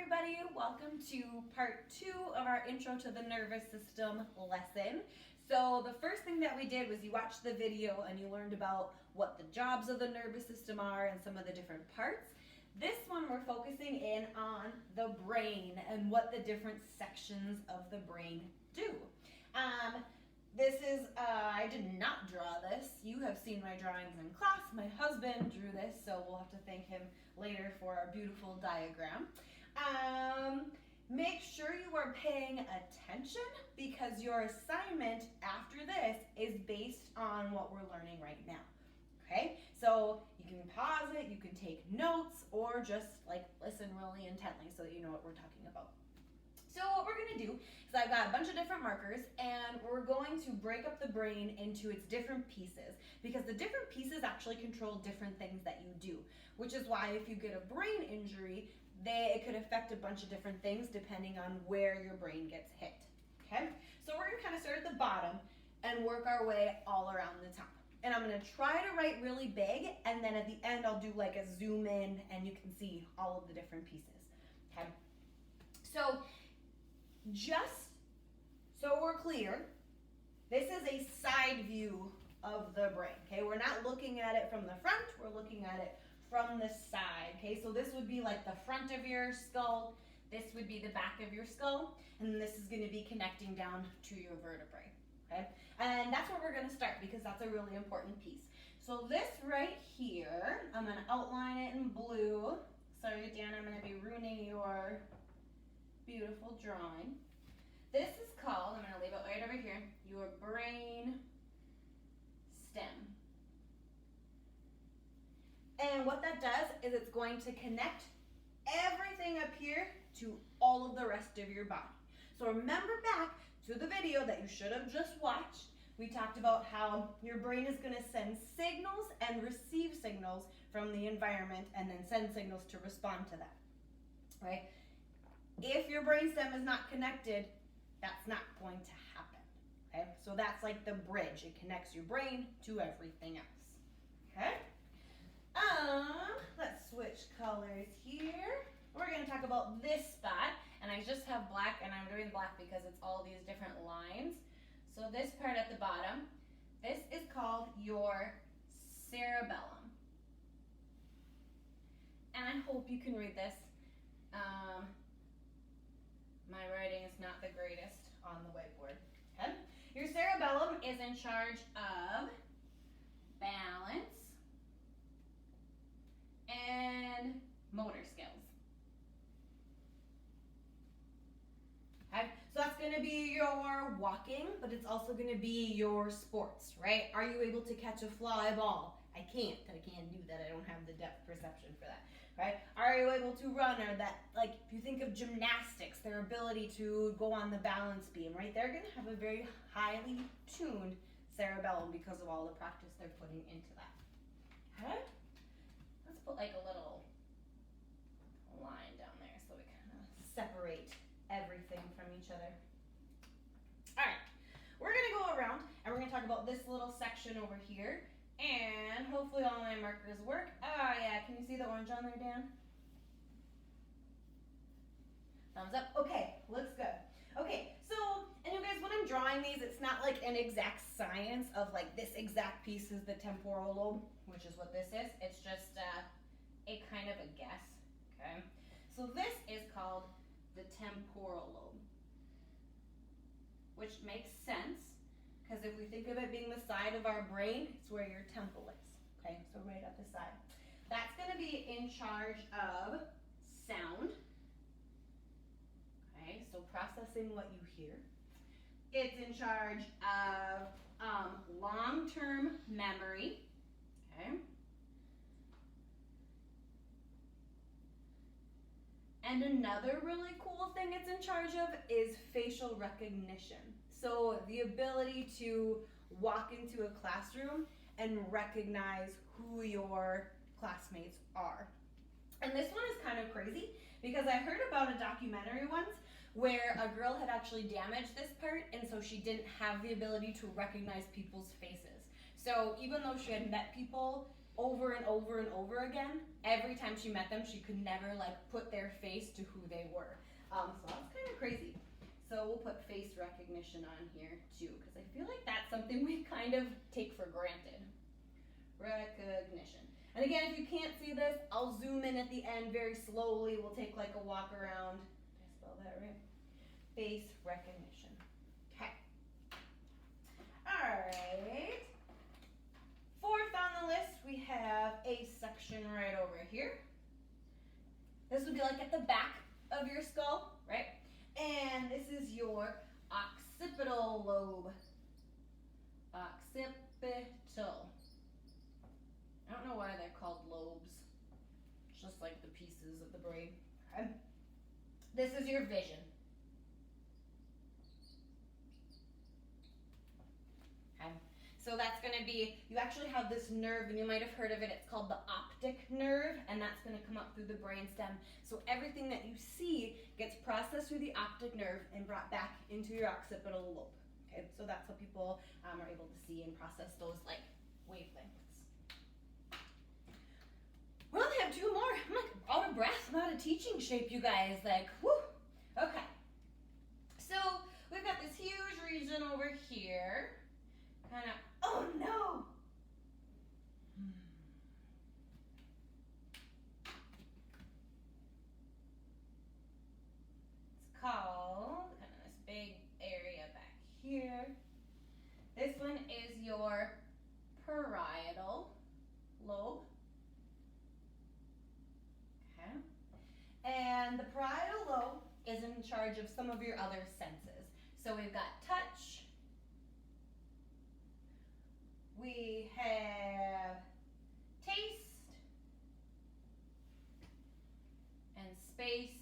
everybody, welcome to part 2 of our Intro to the Nervous System lesson. So the first thing that we did was you watched the video and you learned about what the jobs of the nervous system are and some of the different parts. This one we're focusing in on the brain and what the different sections of the brain do. I did not draw this. You have seen my drawings in class. My husband drew this, so we'll have to thank him later for our beautiful diagram. Make sure you are paying attention because your assignment after this is based on what we're learning right now. Okay, so you can pause it, you can take notes, or just listen really intently so that you know what we're talking about. So what we're going to do is I've got a bunch of different markers and we're going to break up the brain into its different pieces because the different pieces actually control different things that you do, which is why if you get a brain injury, it could affect a bunch of different things depending on where your brain gets hit. Okay, so we're going to kind of start at the bottom and work our way all around the top. And I'm going to try to write really big, and then at the end I'll do like a zoom in and you can see all of the different pieces. Okay, so just so we're clear, this is a side view of the brain, okay? We're not looking at it from the front, we're looking at it from the side, okay? So this would be like the front of your skull, this would be the back of your skull, and this is gonna be connecting down to your vertebrae, okay? And that's where we're gonna start because that's a really important piece. So this right here, I'm gonna outline it in blue. Sorry, Dan, I'm gonna be ruining your beautiful drawing. This is called, I'm going to leave it right over here, your brain stem. And what that does is it's going to connect everything up here to all of the rest of your body. So remember back to the video that you should have just watched. We talked about how your brain is going to send signals and receive signals from the environment and then send signals to respond to that, right? If your brainstem is not connected, that's not going to happen, okay? So that's like the bridge. It connects your brain to everything else, okay? Let's switch colors here. We're gonna talk about this spot, and I just have black, and I'm doing black because it's all these different lines. So this part at the bottom, this is called your cerebellum. And I hope you can read this. My writing is not the greatest on the whiteboard. Okay? Your cerebellum is in charge of balance and motor skills. Okay? So that's going to be your walking, but it's also going to be your sports, right? Are you able to catch a fly ball? I can't do that. I don't have the depth perception for that, right? Are you able to run, or that, like, if you think of gymnastics, their ability to go on the balance beam, right? They're gonna have a very highly tuned cerebellum because of all the practice they're putting into that, okay? Let's put like a little line down there so we kind of separate everything from each other. All right, we're gonna go around and we're gonna talk about this little section over here. And hopefully all my markers work. Yeah, can you see the orange on there, Dan? Thumbs up. Okay, looks good. Okay, so, and you guys, when I'm drawing these, it's not like an exact science of like this exact piece is the temporal lobe, which is what this is. It's just a kind of a guess, okay? So this is called the temporal lobe, which makes sense. Because if we think of it being the side of our brain, it's where your temple is, okay? So right up the side. That's going to be in charge of sound, okay? So processing what you hear. It's in charge of long-term memory, okay? And another really cool thing it's in charge of is facial recognition. So the ability to walk into a classroom and recognize who your classmates are. And this one is kind of crazy because I heard about a documentary once where a girl had actually damaged this part, and so she didn't have the ability to recognize people's faces. So even though she had met people over and over and over again. Every time she met them, she could never like put their face to who they were. So that's kind of crazy. So we'll put face recognition on here too, because I feel like that's something we kind of take for granted. Recognition. And again, if you can't see this, I'll zoom in at the end very slowly. We'll take like a walk around. Did I spell that right? Face recognition. Okay. All right. Fourth on the list, we have a section right over here. This would be like at the back of your skull, right? And this is your occipital lobe. Occipital. I don't know why they're called lobes. It's just like the pieces of the brain. Okay. This is your vision. Okay. So that's going to be, you actually have this nerve, and you might have heard of it. It's called the optic nerve, and that's going to come up through the brainstem. So everything that you see gets processed through the optic nerve and brought back into your occipital lobe. Okay. So that's how people are able to see and process those like wavelengths. We only have two more. I'm like out of breath. I'm out of teaching shape, you guys. Like, whoo. Okay. So we've got this huge region over here. Kind of, oh no. It's called kind of this big area back here. This one is your parietal lobe. And the parietal lobe is in charge of some of your other senses. So we've got touch, we have taste, and space,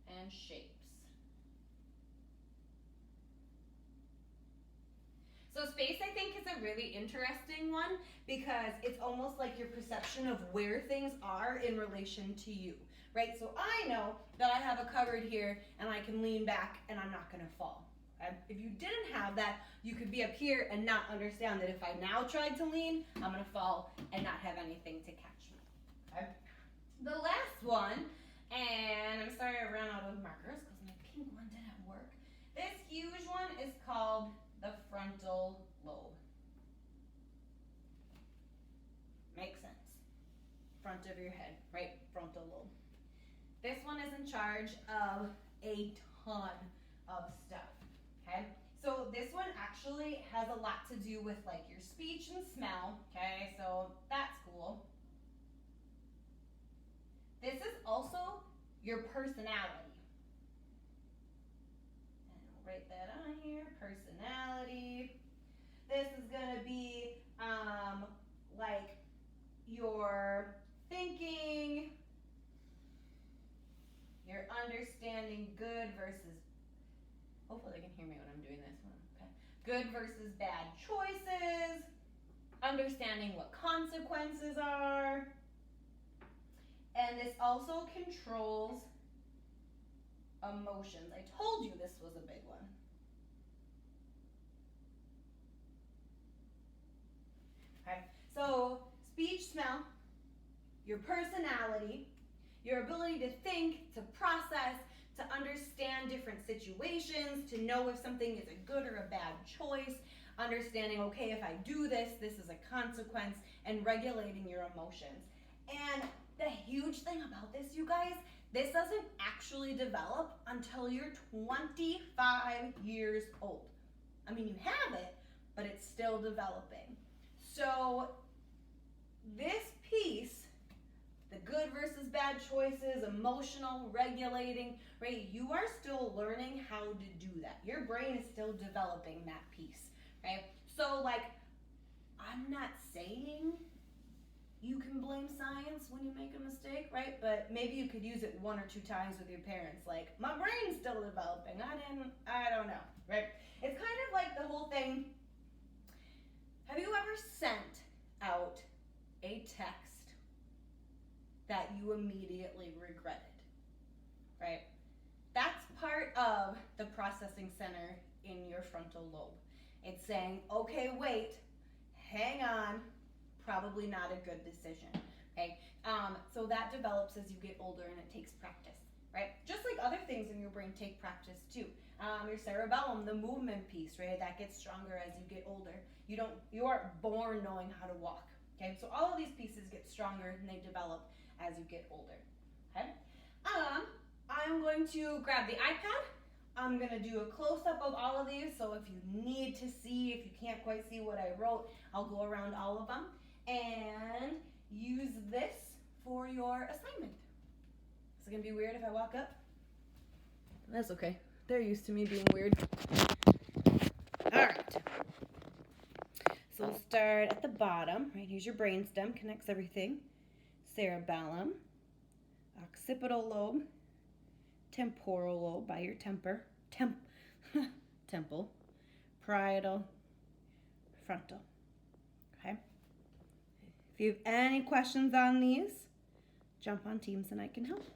and shapes. So space, I think, is a really interesting one because it's almost like your perception of where things are in relation to you. Right, so I know that I have a cupboard here and I can lean back and I'm not gonna fall. Okay? If you didn't have that, you could be up here and not understand that if I now tried to lean, I'm gonna fall and not have anything to catch me. Okay? The last one, and I'm sorry I ran out of markers because my pink one didn't work. This huge one is called the frontal lobe. Makes sense. Front of your head, right? Frontal lobe. This one is in charge of a ton of stuff, okay? So this one actually has a lot to do with like your speech and smell, okay? So that's cool. This is also your personality. And I'll write that on here, personality. This is gonna be like your thinking, you're understanding good versus, hopefully they can hear me when I'm doing this one, okay. Good versus bad choices, understanding what consequences are, and this also controls emotions. I told you this was a big one. Okay, so speech, smell, your personality, your ability to think, to process, to understand different situations, to know if something is a good or a bad choice, understanding, okay, if I do this, this is a consequence, and regulating your emotions. And the huge thing about this, you guys, this doesn't actually develop until you're 25 years old. I mean, you have it, but it's still developing. So this piece, the good versus bad choices, emotional, regulating, right? You are still learning how to do that. Your brain is still developing that piece, right? So like, I'm not saying you can blame science when you make a mistake, right? But maybe you could use it 1 or 2 times with your parents. Like, my brain's still developing. I don't know, right? It's kind of like the whole thing. Have you ever sent out a text that you immediately regretted, right? That's part of the processing center in your frontal lobe. It's saying, okay, wait, hang on, probably not a good decision. Okay, so that develops as you get older, and it takes practice, right? Just like other things in your brain take practice too. Your cerebellum, the movement piece, right? That gets stronger as you get older. You aren't born knowing how to walk. Okay, so all of these pieces get stronger and they develop as you get older. Okay, I'm going to grab the iPad. I'm gonna do a close-up of all of these, so if you need to see, if you can't quite see what I wrote, I'll go around all of them and use this for your assignment. Is it gonna be weird if I walk up? That's okay. They're used to me being weird. All right. So we'll start at the bottom. Right, here's your brainstem, connects everything. Cerebellum, occipital lobe, temporal lobe by your temple, parietal, frontal. Okay. If you have any questions on these, jump on Teams and I can help.